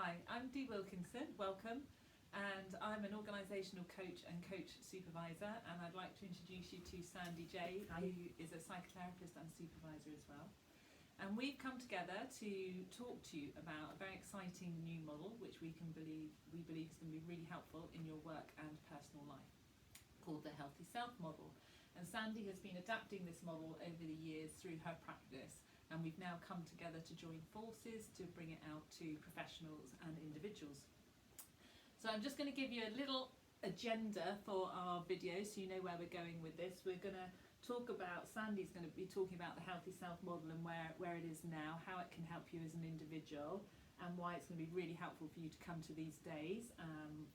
Hi, I'm Dee Wilkinson, welcome, and I'm an organisational coach and coach supervisor, and I'd like to introduce you to Sandy J, who is a psychotherapist and supervisor as well. And we've come together to talk to you about a very exciting new model which we believe is going to be really helpful in your work and personal life, called the Healthy Self model. And Sandy has been adapting this model over the years through her practice, and we've now come together to join forces to bring it out to professionals and individuals. So I'm just going to give you a little agenda for our video so you know where we're going with this. We're going to talk about, Sandy's going to be talking about the Healthy Self model and where it is now, how it can help you as an individual, and why it's going to be really helpful for you to come to these days,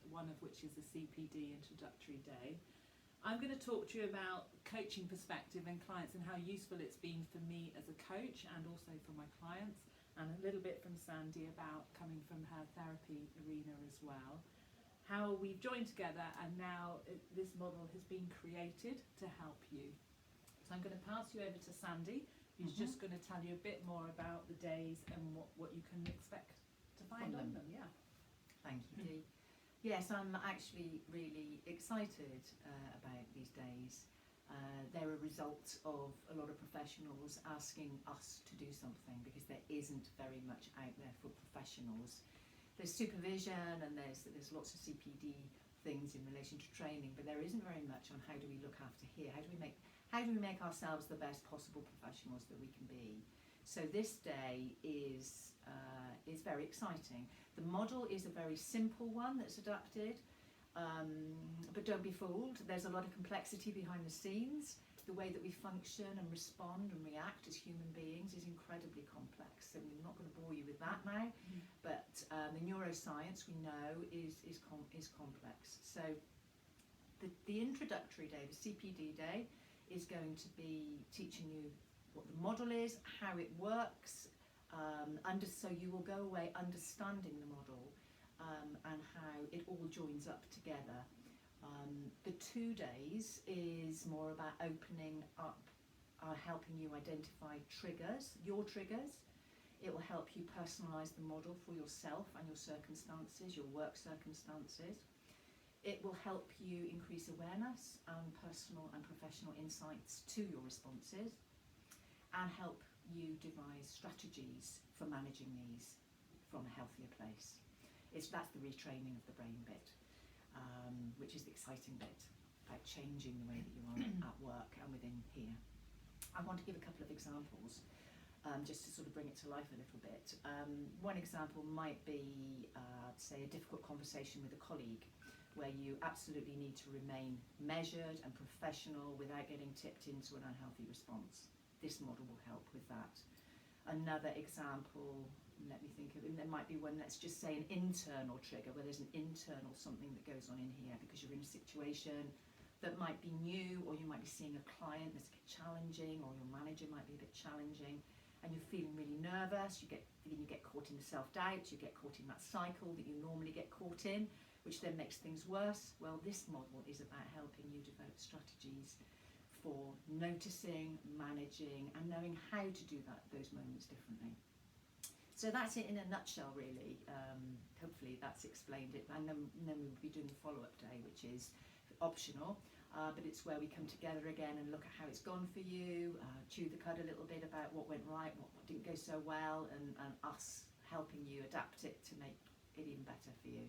one of which is the CPD introductory day. I'm going to talk to you about coaching perspective and clients and how useful it's been for me as a coach and also for my clients, and a little bit from Sandy about coming from her therapy arena as well. How we've joined together and now this model has been created to help you. So I'm going to pass you over to Sandy, who's just going to tell you a bit more about the days and what you can expect to find on them. Yeah. Thank you, Dee. Yes, I'm actually really excited about these days. They're a result of a lot of professionals asking us to do something because there isn't very much out there for professionals. There's supervision and there's lots of CPD things in relation to training, but there isn't very much on how do we look after here, how do we make ourselves the best possible professionals that we can be. So this day is very exciting. The model is a very simple one that's adapted, but don't be fooled. There's a lot of complexity behind the scenes. The way that we function and respond and react as human beings is incredibly complex. So we're not going to bore you with that now, but the neuroscience we know is complex. So the introductory day, the CPD day, is going to be teaching you what the model is, how it works, so you will go away understanding the model and how it all joins up together. The 2 days is more about opening up, helping you identify triggers, your triggers. It will help you personalise the model for yourself and your circumstances, your work circumstances. It will help you increase awareness and personal and professional insights to your responses, and help you devise strategies for managing these from a healthier place. That's the retraining of the brain bit, which is the exciting bit about changing the way that you are at work and within here. I want to give a couple of examples just to sort of bring it to life a little bit. One example might be, say, a difficult conversation with a colleague where you absolutely need to remain measured and professional without getting tipped into an unhealthy response. This model will help with that. Another example, let me think of it, there might be one, let's just say an internal trigger, where there's an internal something that goes on in here because you're in a situation that might be new, or you might be seeing a client that's a bit challenging, or your manager might be a bit challenging, and you're feeling really nervous, you get caught in the self-doubt, you get caught in that cycle that you normally get caught in, which then makes things worse. Well, this model is about helping you develop strategies for noticing, managing, and knowing how to do those moments differently. So that's it in a nutshell, really. Hopefully that's explained it. And then we'll be doing the follow-up day, which is optional, but it's where we come together again and look at how it's gone for you, chew the cud a little bit about what went right, what didn't go so well, and us helping you adapt it to make it even better for you.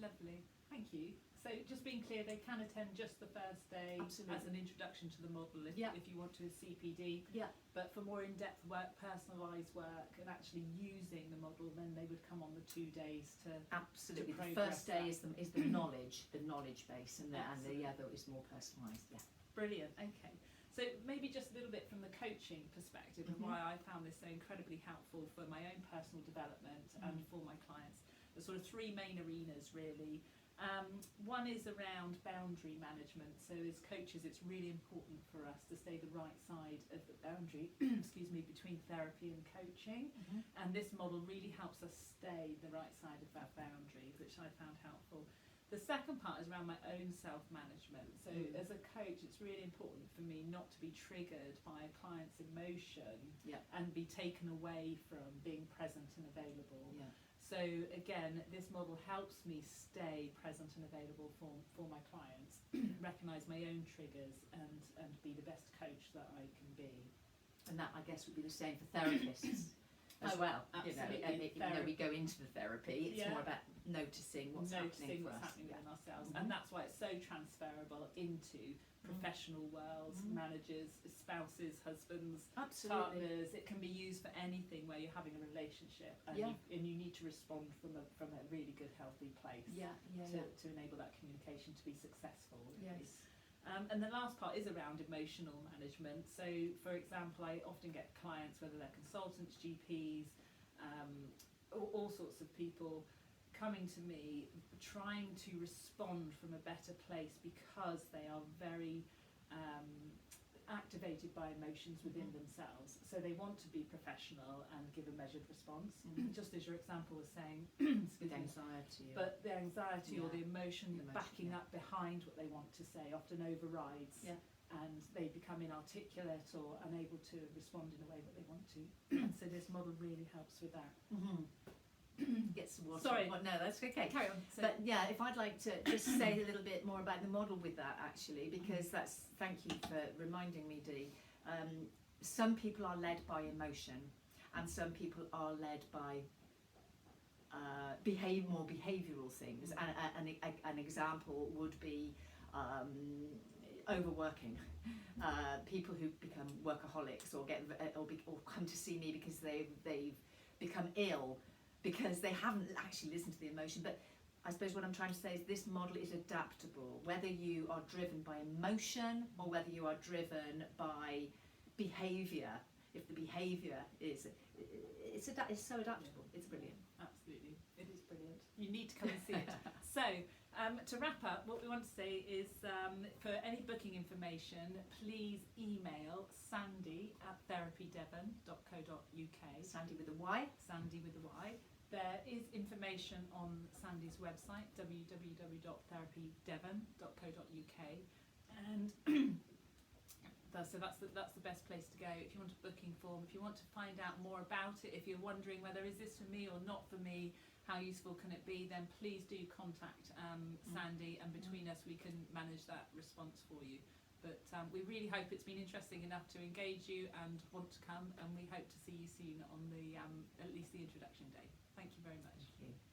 Lovely, thank you. So just being clear, they can attend just the first day. Absolutely. As an introduction to the model if you want to a CPD. Yeah. But for more in-depth work, personalised work, and actually using the model, then they would come on the 2 days to absolutely. To the first day is the knowledge, the knowledge base, and the other is more personalised. Yeah. Brilliant. Okay. So maybe just a little bit from the coaching perspective and why I found this so incredibly helpful for my own personal development and for my clients. There's sort of 3 main arenas really. One is around boundary management. So as coaches, it's really important for us to stay the right side of the boundary, between therapy and coaching. And this model really helps us stay the right side of that boundary, which I found helpful. The second part is around my own self-management. So as a coach, it's really important for me not to be triggered by a client's emotion and be taken away from being present and available. So again, this model helps me stay present and available for my clients, recognise my own triggers and be the best coach that I can be. And that, I guess, would be the same for therapists as well. Absolutely. Even though we go into the therapy, it's Yeah. more about noticing what's happening for us. Within ourselves. Mhm. And that's why it's so transferable into professional worlds, Mhm. managers, spouses, husbands, Absolutely. partners. It can be used for anything where you're having a relationship and, Yeah. and you need to respond from a really good, healthy place Yeah, yeah, to enable that communication to be successful. Really. Yes. And the last part is around emotional management. So, for example, I often get clients, whether they're consultants, GPs, all sorts of people, coming to me trying to respond from a better place because they are very activated by emotions within themselves. So they want to be professional and give a measured response, just as your example was saying, With anxiety. but the anxiety or the Yeah. emotion The emotion, backing yeah. up behind what they want to say often overrides, Yeah. and they become inarticulate or unable to respond in a way that they want to. And so this model really helps with that. Gets the water. Sorry. Well, no, that's okay. Carry on. So, But yeah, if I'd like to just say a little bit more about the model with that, actually, because thank you for reminding me, Dee. Some people are led by emotion, and some people are led by more behavioural things. And an example would be overworking. People who become workaholics or come to see me because they've become ill because they haven't actually listened to the emotion. But I suppose what I'm trying to say is this model is adaptable, whether you are driven by emotion or whether you are driven by behaviour. If the behaviour is so adaptable, it's brilliant. absolutely, it is brilliant. You need to come and see it. So, to wrap up, what we want to say is for any booking information, please email sandy@therapydevon.co.uk. Sandy with a Y. Sandy with a Y. There is information on Sandy's website, www.therapydevon.co.uk, and so that's the best place to go if you want a booking form, if you want to find out more about it, if you're wondering whether is this for me or not for me, how useful can it be, then please do contact Sandy, and between us we can manage that response for you. But we really hope it's been interesting enough to engage you and want to come, and we hope to see you soon on the at least the introduction day. Thank you very much. Thank you.